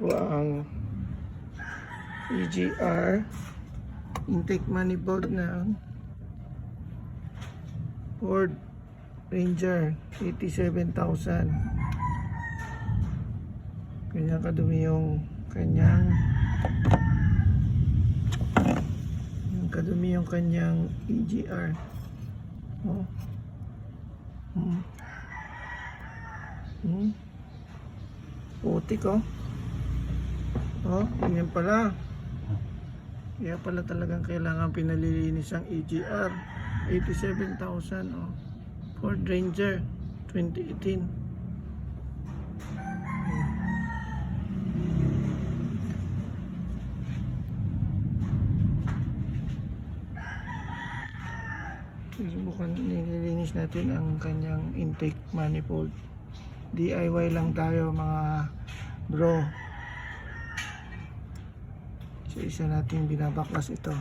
ko ang EGR intake manifold ng Ford Ranger 87,000. Ganyan kadumi yung kanyang EGR. Oh. Putik oh. Oh, ganyan pala. Kaya pala talagang kailangan pinalilinis ang EGR. 87,000 oh. Ford Ranger 2018. Subukan nililinis natin ang kanyang intake manifold. DIY lang tayo mga bro. Isa-isa natin binabaklas ito.